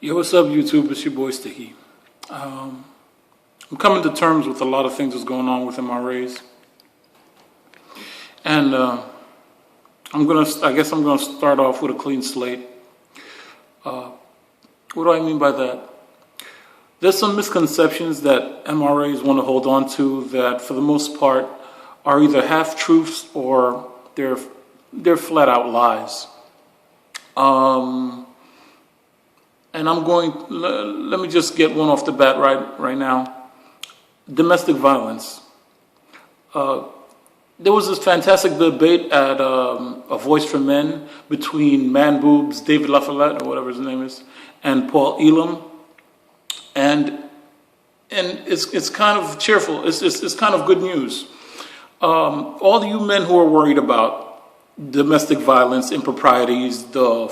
Yo, what's up, YouTube? It's your boy Sticky. I'm coming to terms with a lot of things that's going on with MRAs, and I guess I'm gonna start off with a clean slate. What do I mean by that? There's some misconceptions that MRAs want to hold on to that, for the most part, are either half truths or they're flat out lies. And let me just get one off the bat right now. Domestic violence. There was this fantastic debate at A Voice for Men between Man Boobs, David LaFollette, or whatever his name is, and Paul Elam. And it's kind of cheerful. It's kind of good news. All you men who are worried about domestic violence, improprieties, the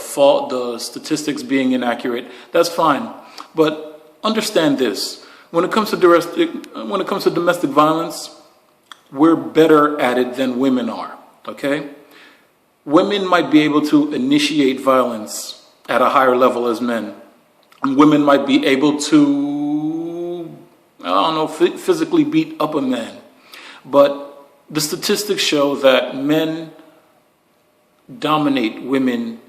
statistics being inaccurate, that's fine. But understand this: when it comes to domestic violence, we're better at it than women are. Okay, women might be able to initiate violence at a higher level as men. Women might be able to, physically beat up a man, but the statistics show that men dominate women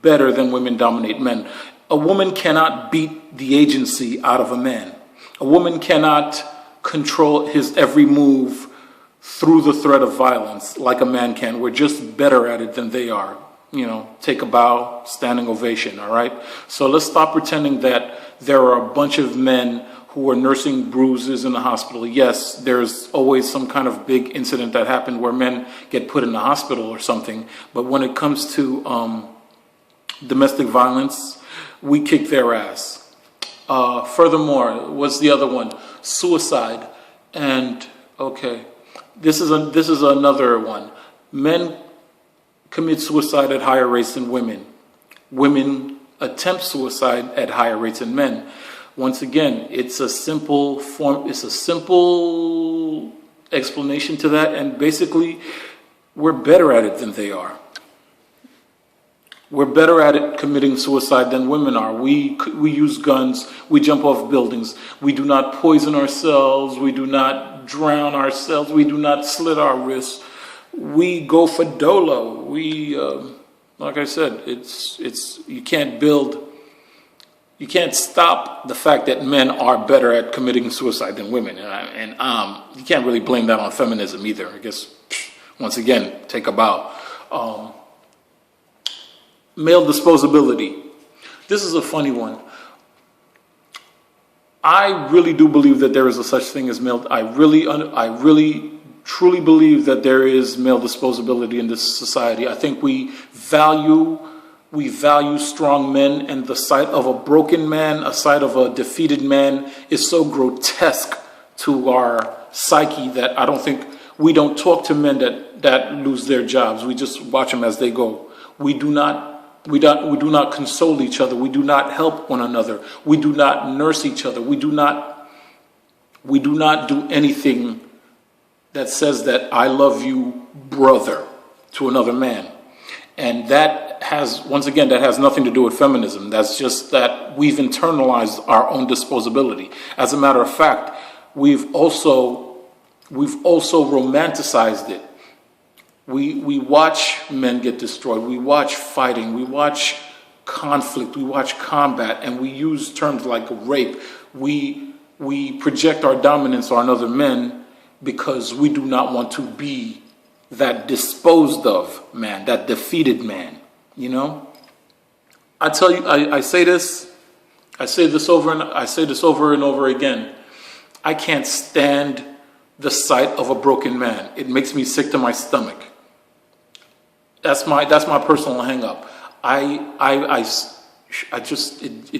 better than women dominate men. A woman cannot beat the agency out of a man. A woman cannot control his every move through the threat of violence like a man can. We're just better at it than they are. Take a bow, standing ovation, all right? So let's stop pretending that there are a bunch of men who are nursing bruises in the hospital. Yes, there's always some kind of big incident that happened where men get put in the hospital or something. But when it comes to domestic violence, we kick their ass. Furthermore, what's the other one? Suicide. And okay, this is another one. Men commit suicide at higher rates than women. Women attempt suicide at higher rates than men. Once again, it's a simple explanation to that, and basically, we're better at it than they are. We're better at it committing suicide than women are. We use guns, we jump off buildings, we do not poison ourselves, we do not drown ourselves, we do not slit our wrists. We go for dolo. Like I said, you can't stop the fact that men are better at committing suicide than women. And you can't really blame that on feminism either. I guess, once again, take a bow. Male disposability. This is a funny one. I really do believe that there is a such thing as male. I really truly believe that there is male disposability in this society. I think we value strong men, and the sight of a broken man, a sight of a defeated man is so grotesque to our psyche that I don't think we don't talk to men that lose their jobs. We just watch them as they go. We do not console each other. We do not help one another. We do not nurse each other. We do not do anything that says that I love you, brother, to another man. And that has nothing to do with feminism. That's just that we've internalized our own disposability. As a matter of fact, we've also romanticized it. We watch men get destroyed. We watch fighting. We watch conflict. We watch combat, and we use terms like rape. We project our dominance on other men because we do not want to be that disposed of man, that defeated man. I tell you, I say this over and over again. I can't stand the sight of a broken man. It makes me sick to my stomach. That's my personal hang up. It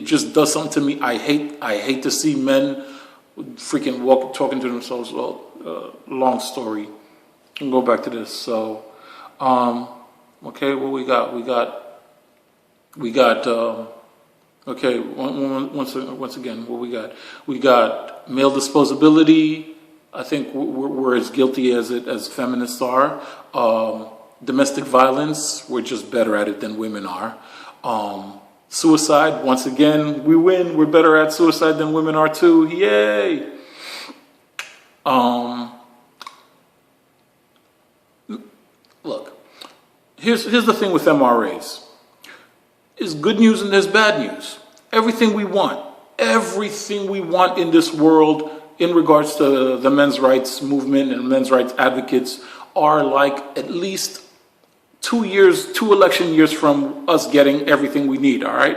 just does something to me. I hate to see men freaking talking to themselves. Well, long story. I'll go back to this. So, okay, what we got? Okay, once again, what we got? We got male disposability. I think we're as guilty as feminists are. Domestic violence, we're just better at it than women are. Suicide, once again, we win. We're better at suicide than women are too. Yay! Look, here's the thing with MRAs. There's good news and there's bad news. Everything we want in this world in regards to the men's rights movement and men's rights advocates are like at least 2 election years from us getting everything we need, all right?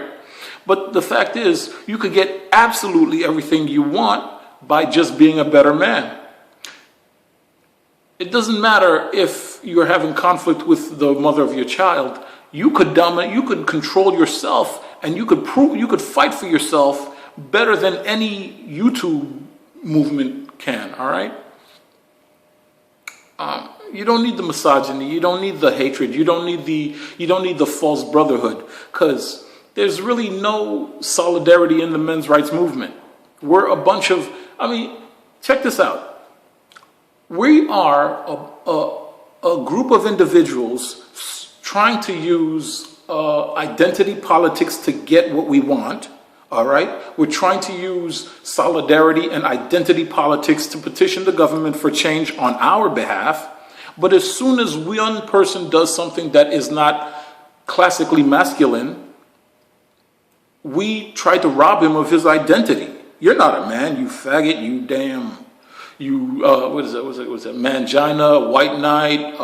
But the fact is, you could get absolutely everything you want by just being a better man. It doesn't matter if you're having conflict with the mother of your child. You could dominate, you could control yourself, and you could fight for yourself better than any YouTube movement can, all right? You don't need the misogyny, you don't need the hatred, you don't need the false brotherhood, because there's really no solidarity in the men's rights movement. We're a bunch of, check this out. We are a group of individuals trying to use identity politics to get what we want, all right? We're trying to use solidarity and identity politics to petition the government for change on our behalf. But as soon as one person does something that is not classically masculine, we try to rob him of his identity. You're not a man, you faggot, you damn, what is it, mangina, white knight,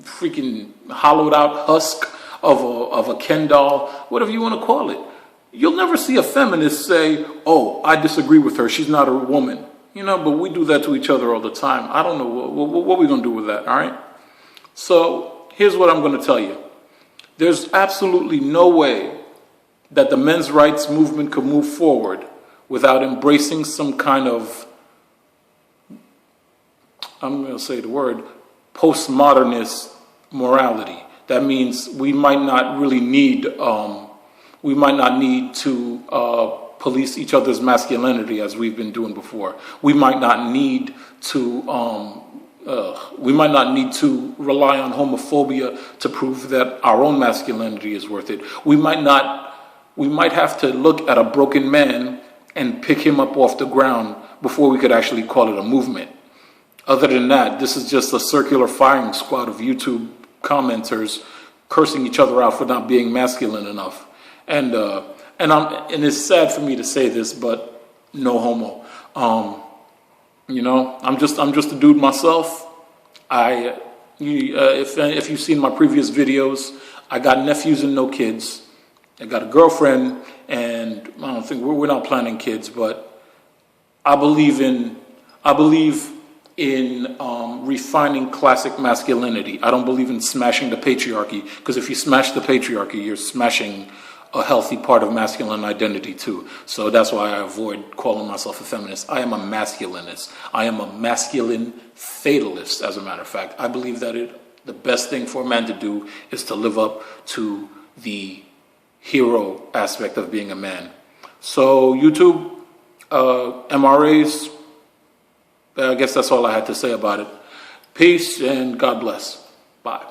freaking hollowed out husk of a Ken doll, whatever you want to call it. You'll never see a feminist say, oh, I disagree with her, she's not a woman. But we do that to each other all the time. I don't know what we're going to do with that, all right? So here's what I'm going to tell you. There's absolutely no way that the men's rights movement could move forward without embracing some kind of, I'm going to say the word, postmodernist morality. That means we might not really need, to police each other's masculinity as we've been doing before. We might not need to rely on homophobia to prove that our own masculinity is worth it. We might have to look at a broken man and pick him up off the ground before we could actually call it a movement. Other than that, this is just a circular firing squad of YouTube commenters cursing each other out for not being masculine enough. And it's sad for me to say this, but no homo. I'm just a dude myself. If you've seen my previous videos, I got nephews and no kids. I got a girlfriend, and I don't think we're not planning kids, but I believe in refining classic masculinity. I don't believe in smashing the patriarchy, because if you smash the patriarchy, you're smashing a healthy part of masculine identity too. So that's why I avoid calling myself a feminist. I am a masculinist. I am a masculine fatalist, as a matter of fact. I believe that the best thing for a man to do is to live up to the hero aspect of being a man. So YouTube, MRAs, I guess that's all I had to say about it. Peace and God bless. Bye.